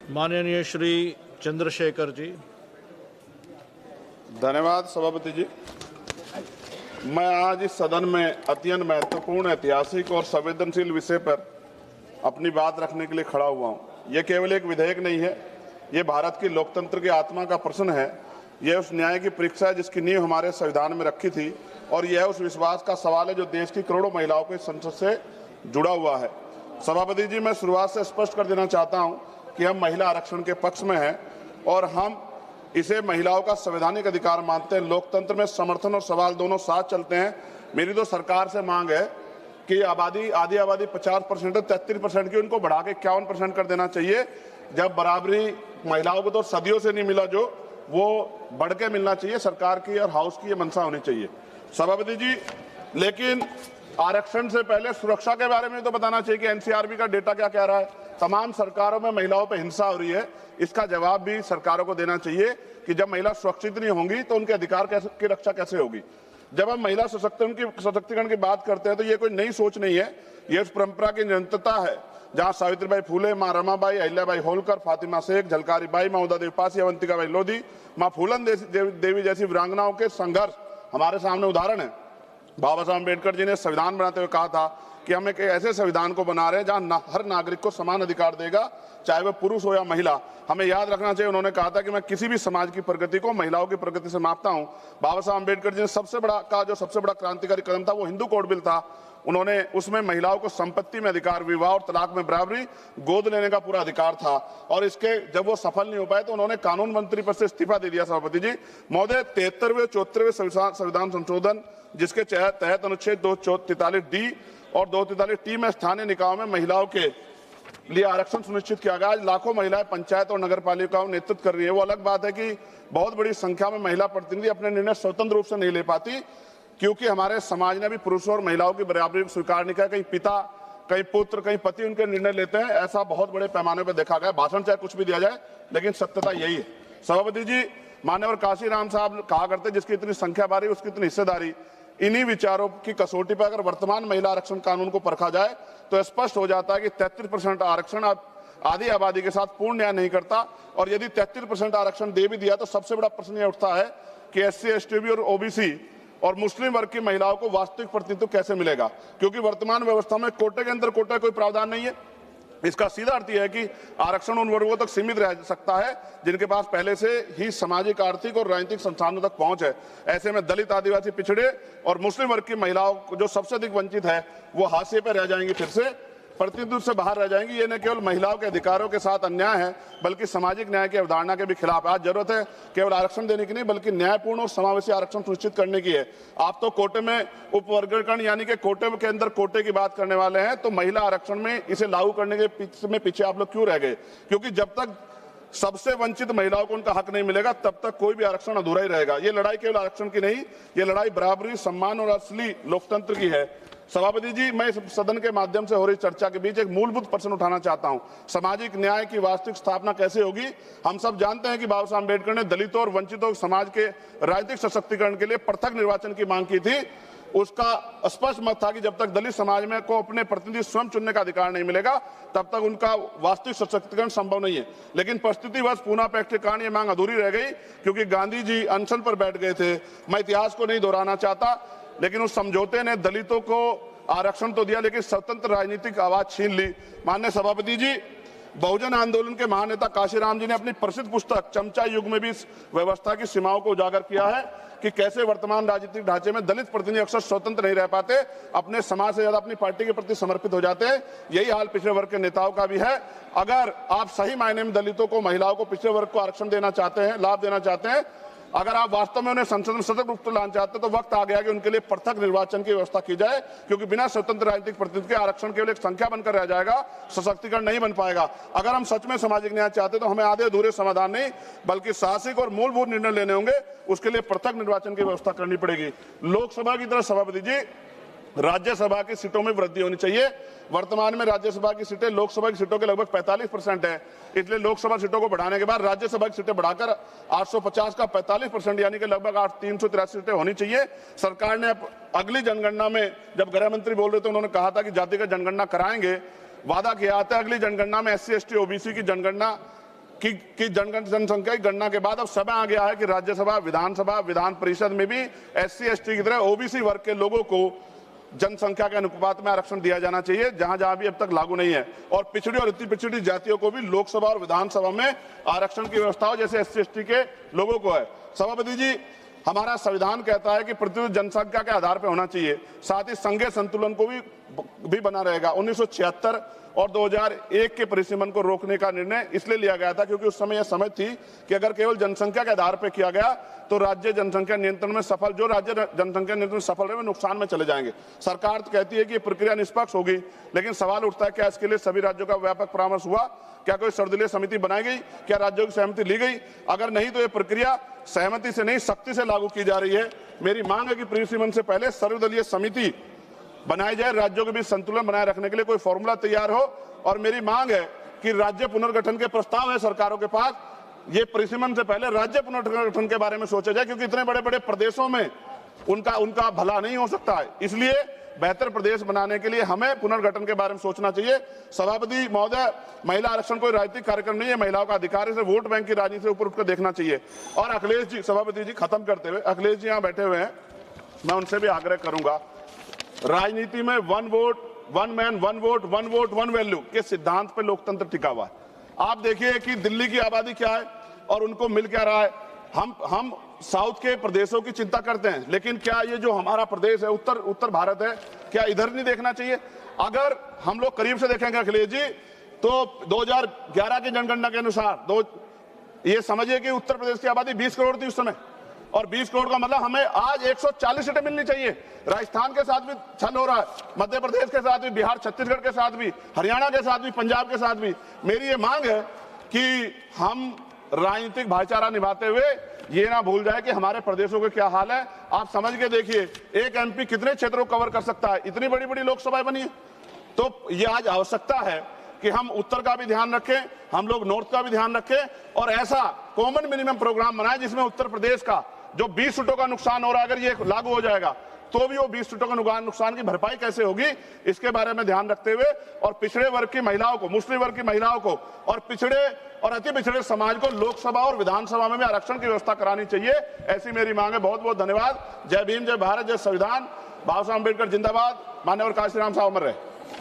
माननीय श्री चंद्रशेखर जी। धन्यवाद सभापति जी। मैं आज इस सदन में अत्यंत महत्वपूर्ण, ऐतिहासिक और संवेदनशील विषय पर अपनी बात रखने के लिए खड़ा हुआ हूं। यह केवल एक विधेयक नहीं है, ये भारत की लोकतंत्र की आत्मा का प्रश्न है। यह उस न्याय की परीक्षा है जिसकी नींव हमारे संविधान में रखी थी, और यह उस विश्वास का सवाल है जो देश की करोड़ों महिलाओं के संसद से जुड़ा हुआ है। सभापति जी, मैं शुरुआत से स्पष्ट कर देना चाहता हूं कि हम महिला आरक्षण के पक्ष में हैं और हम इसे महिलाओं का संवैधानिक अधिकार मानते हैं। लोकतंत्र में समर्थन और सवाल दोनों साथ चलते हैं। मेरी तो सरकार से मांग है कि आधी आबादी 50% है, 33% की, उनको बढ़ा के 51% कर देना चाहिए। जब बराबरी महिलाओं को तो सदियों से नहीं मिला, जो वो बढ़ के मिलना चाहिए। सरकार की और हाउस की ये मंशा होनी चाहिए सभापति जी। लेकिन आरक्षण से पहले सुरक्षा के बारे में तो बताना चाहिए कि एनसीआरबी का डेटा क्या कह रहा है। तमाम सरकारों में महिलाओं पर हिंसा हो रही है, इसका जवाब भी सरकारों को देना चाहिए कि जब महिला सुरक्षित नहीं होंगी तो उनके अधिकार की रक्षा कैसे होगी। जब हम महिला सशक्तिकरण की बात करते हैं तो ये कोई नई सोच नहीं है, ये उस परंपरा की निरंतरता है जहां सावित्रीबाई फूले, मां रमाबाई, अहिल्याबाई होलकर, फातिमा शेख, झलकारी बाई, मां उदा देवी पासी, अवंतिकाबाई लोधी, मां फूलन देवी जैसी वीरांगनाओं के संघर्ष हमारे सामने उदाहरण है। बाबा साहब अम्बेडकर जी ने संविधान बनाते हुए कहा था कि हम एक ऐसे संविधान को बना रहे हैं जहां हर नागरिक को समान अधिकार देगा, चाहे वह पुरुष हो या महिला। हमें याद रखना चाहिए, उन्होंने कहा था कि मैं किसी भी समाज की प्रगति को महिलाओं की प्रगति से मापता हूं। बाबा साहब अम्बेडकर जी ने सबसे बड़ा क्रांतिकारी कदम था वो हिंदू कोड बिल था। उन्होंने उसमें महिलाओं को संपत्ति में अधिकार, विवाह और तलाक में बराबरी, गोद लेने का पूरा अधिकार था। और इसके जब वो सफल नहीं हो पाए तो उन्होंने कानून मंत्री पद से इस्तीफा दे दिया सभापति जी। महोदय, 73वें 74वें संविधान संशोधन जिसके तहत अनुच्छेद 243D और 243T में स्थानीय निकायों में महिलाओं के लिए आरक्षण सुनिश्चित किया गया। आज लाखों महिलाएं पंचायत और नगर पालिकाओं में नेतृत्व कर रही है। वो अलग बात है कि बहुत बड़ी संख्या में महिला प्रतिनिधि अपने निर्णय स्वतंत्र रूप से नहीं ले पाती, क्योंकि हमारे समाज ने भी पुरुषों और महिलाओं की बराबरी को स्वीकार नहीं किया। कहीं पिता, कहीं पुत्र, कहीं पति उनके निर्णय लेते हैं। ऐसा बहुत बड़े पैमाने पर देखा गया। भाषण चाहे कुछ भी दिया जाए, लेकिन सत्यता यही है सभापति जी। मान्यवर काशीराम साहब कहा करते, जिसकी इतनी संख्या बारी उसकी इतनी हिस्सेदारी। इन्हीं विचारों की कसौटी पर अगर वर्तमान महिला आरक्षण कानून को परखा जाए तो स्पष्ट हो जाता है कि 33% आरक्षण आधी आबादी के साथ पूर्ण न्याय नहीं करता। और यदि 33% आरक्षण दे भी दिया तो सबसे बड़ा प्रश्न यह उठता है कि SC, ST और OBC और मुस्लिम वर्ग की महिलाओं को वास्तविक प्रतिनिधित्व कैसे मिलेगा, क्योंकि वर्तमान व्यवस्था में कोटे के अंदर कोटे कोई प्रावधान नहीं है। इसका सीधा अर्थ यह है कि आरक्षण उन वर्गों तक सीमित रह सकता है जिनके पास पहले से ही सामाजिक, आर्थिक और राजनीतिक संसाधनों तक पहुंच है। ऐसे में दलित, आदिवासी, पिछड़े और मुस्लिम वर्ग की महिलाओं जो सबसे अधिक वंचित है वो हाशिए पर रह जाएंगी, फिर से प्रतिनिधित्व से बाहर रह जाएंगी। ये न केवल महिलाओं के अधिकारों के साथ अन्याय है बल्कि सामाजिक न्याय की अवधारणा के भी खिलाफ है। आज जरूरत है केवल आरक्षण देने की नहीं बल्कि न्यायपूर्ण और समावेशी आरक्षण सुनिश्चित करने की है। आप तो कोटे में उपवर्गीकरण यानी कि कोटे के अंदर कोटे की बात करने वाले हैं, तो महिला आरक्षण में इसे लागू करने के पीछे आप लोग क्यों रह गए? क्योंकि जब तक सबसे वंचित महिलाओं को उनका हक नहीं मिलेगा तब तक कोई भी आरक्षण अधूरा ही रहेगा। ये लड़ाई केवल आरक्षण की नहीं, ये लड़ाई बराबरी, सम्मान और असली लोकतंत्र की है। सभापति जी, मैं इस सदन के माध्यम से हो रही चर्चा के बीच एक मूलभूत प्रश्न उठाना चाहता हूं। सामाजिक न्याय की वास्तविक स्थापना कैसे होगी? हम सब जानते हैं कि बाबा साहब अम्बेडकर ने दलितों और वंचितों समाज के राजनीतिक सशक्तिकरण के लिए पृथक निर्वाचन की मांग की थी। उसका स्पष्ट मत था कि जब तक दलित समाज में को अपने प्रतिनिधि स्वयं चुनने का अधिकार नहीं मिलेगा तब तक उनका वास्तविक सशक्तिकरण संभव नहीं है। लेकिन परिस्थितिवश पूना पैक्ट के कारण ये मांग अधूरी रह गई, क्योंकि गांधी जी अनशन पर बैठ गए थे। मैं इतिहास को नहीं दोहराना चाहता, लेकिन उस समझौते ने दलितों को आरक्षण तो दिया लेकिन स्वतंत्र राजनीतिक आवाज छीन ली। माननीय सभापति जी, बहुजन आंदोलन के महानेता काशीराम जी ने अपनी प्रसिद्ध पुस्तक चमचा युग में भी इस व्यवस्था की सीमाओं को उजागर किया है कि कैसे वर्तमान राजनीतिक ढांचे में दलित प्रतिनिधि अक्सर स्वतंत्र नहीं रह पाते, अपने समाज से ज्यादा अपनी पार्टी के प्रति समर्पित हो जाते हैं। यही हाल पिछड़े वर्ग के नेताओं का भी है। अगर आप सही मायने में दलितों को, महिलाओं को, पिछड़े वर्ग को आरक्षण देना चाहते हैं, लाभ देना चाहते हैं, अगर आप वास्तव में उन्हें संसद में सतत रूप से लाना चाहते हैं तो वक्त आ गया कि उनके लिए पृथक निर्वाचन की व्यवस्था की जाए, क्योंकि बिना स्वतंत्र राजनीतिक प्रतिनिधित्व के आरक्षण केवल एक संख्या बनकर रह जाएगा, सशक्तिकरण नहीं बन पाएगा। अगर हम सच में सामाजिक न्याय चाहते हैं तो हमें आधे अधूरे समाधान नहीं बल्कि साहसिक और मूलभूत निर्णय लेने होंगे। उसके लिए पृथक निर्वाचन की व्यवस्था करनी पड़ेगी। लोकसभा की तरह सभापति जी, राज्यसभा की सीटों में वृद्धि होनी चाहिए। वर्तमान में राज्यसभा की सीटें लोकसभा की सीटों के लगभग 45% है, इसलिए लोकसभा सीटों को बढ़ाने के बाद राज्यसभा की सीटें बढ़ाकर 850 का 45% यानी कि लगभग 383 सीटें होनी चाहिए। सरकार ने अगली जनगणना में, जब गृह मंत्री बोल रहे थे उन्होंने कहा था कि जातिगत जनगणना कराएंगे, वादा किया था अगली जनगणना में SC, ST, OBC की जनगणना कि जनसंख्या की गणना के बाद अब समय आ गया है कि राज्यसभा, विधानसभा, विधान परिषद में भी SC ST की तरह OBC वर्ग के लोगों को जनसंख्या के अनुपात में आरक्षण दिया जाना चाहिए, जहां जहां भी अब तक लागू नहीं है। और पिछड़ी और अति पिछड़ी जातियों को भी लोकसभा और विधानसभा में आरक्षण की व्यवस्था हो, जैसे SC ST के लोगों को है। सभापति जी, हमारा संविधान कहता है कि प्रतिशत जनसंख्या के आधार पर होना चाहिए, साथ ही संघीय संतुलन को भी बना रहेगा। 1976 और 2001 के परिसीमन को रोकने का निर्णय इसलिए लिया गया था क्योंकि उस समय यह समझ थी कि अगर केवल जनसंख्या के आधार पर किया गया तो राज्य जनसंख्या नियंत्रण में सफल रहे वे नुकसान में चले जाएंगे। सरकार तो कहती है कि प्रक्रिया निष्पक्ष होगी, लेकिन सवाल उठता है क्या इसके लिए सभी राज्यों का व्यापक परामर्श हुआ? क्या कोई सर्वदलीय समिति बनाई गई? क्या राज्यों की सहमति ली गई? अगर नहीं तो यह प्रक्रिया सहमति से नहीं, सख्ती से लागू की जा रही है। मेरी मांग है कि परिसीमन से पहले सर्वदलीय समिति बनाई जाए, राज्यों के बीच संतुलन बनाए रखने के लिए कोई फॉर्मूला तैयार हो। और मेरी मांग है कि राज्य पुनर्गठन के प्रस्ताव है सरकारों के पास, ये परिसीमन से पहले राज्य पुनर्गठन के बारे में सोचा जाए, क्योंकि इतने बड़े बड़े प्रदेशों में उनका भला नहीं हो सकता है। इसलिए बेहतर प्रदेश बनाने के लिए हमें पुनर्गठन के बारे में सोचना चाहिए। सभापति महोदय, महिला आरक्षण कोई राजनीतिक कार्यक्रम नहीं है, महिलाओं का अधिकार है, इसे वोट बैंक की राजनीति से ऊपर उठकर देखना चाहिए। और अखिलेश जी, सभापति जी खत्म करते हुए, अखिलेश जी यहाँ बैठे हुए हैं, मैं उनसे भी आग्रह करूंगा, राजनीति में 1 vote 1 man 1 vote 1 vote 1 value के सिद्धांत पर लोकतंत्र टिका हुआ है। आप देखिए कि दिल्ली की आबादी क्या है और उनको मिल क्या रहा है। हम साउथ के प्रदेशों की चिंता करते हैं, लेकिन क्या ये जो हमारा प्रदेश है, उत्तर भारत है, क्या इधर नहीं देखना चाहिए? अगर हम लोग करीब से देखेंगे अखिलेश जी, तो 2011 की जनगणना के अनुसार ये समझिए कि उत्तर प्रदेश की आबादी 20 करोड़ थी उस समय, और 20 करोड़ का मतलब हमें आज 140 सीटें मिलनी चाहिए। राजस्थान के साथ भी छल हो रहा है, मध्य प्रदेश के साथ भी, बिहार छत्तीसगढ़ के साथ भी, हरियाणा के साथ भी, पंजाब के साथ भी। मेरी ये मांग है कि हम राजनीतिक भाईचारा निभाते हुए ये ना भूल जाए कि हमारे प्रदेशों के क्या हाल है। आप समझ के देखिए, एक MP कितने क्षेत्रों को कवर कर सकता है? इतनी बड़ी बड़ी लोकसभाएं बनी है। तो ये आज आवश्यकता है कि हम उत्तर का भी ध्यान रखें, हम लोग नॉर्थ का भी ध्यान रखें, और ऐसा कॉमन मिनिमम प्रोग्राम बनाए जिसमें उत्तर प्रदेश का जो 20 सीटों का नुकसान हो रहा है, अगर ये लागू हो जाएगा तो भी वो 20 सीटों का नुकसान की भरपाई कैसे होगी, इसके बारे में ध्यान रखते हुए, और पिछड़े वर्ग की महिलाओं को, मुस्लिम वर्ग की महिलाओं को, और पिछड़े और अति पिछड़े समाज को लोकसभा और विधानसभा में भी आरक्षण की व्यवस्था करानी चाहिए। ऐसी मेरी मांग है। बहुत बहुत धन्यवाद। जय भीम, जय भारत, जय संविधान। बाबा साहब अम्बेडकर जिंदाबाद। मान्यवर काशीराम साहब अमर रहे।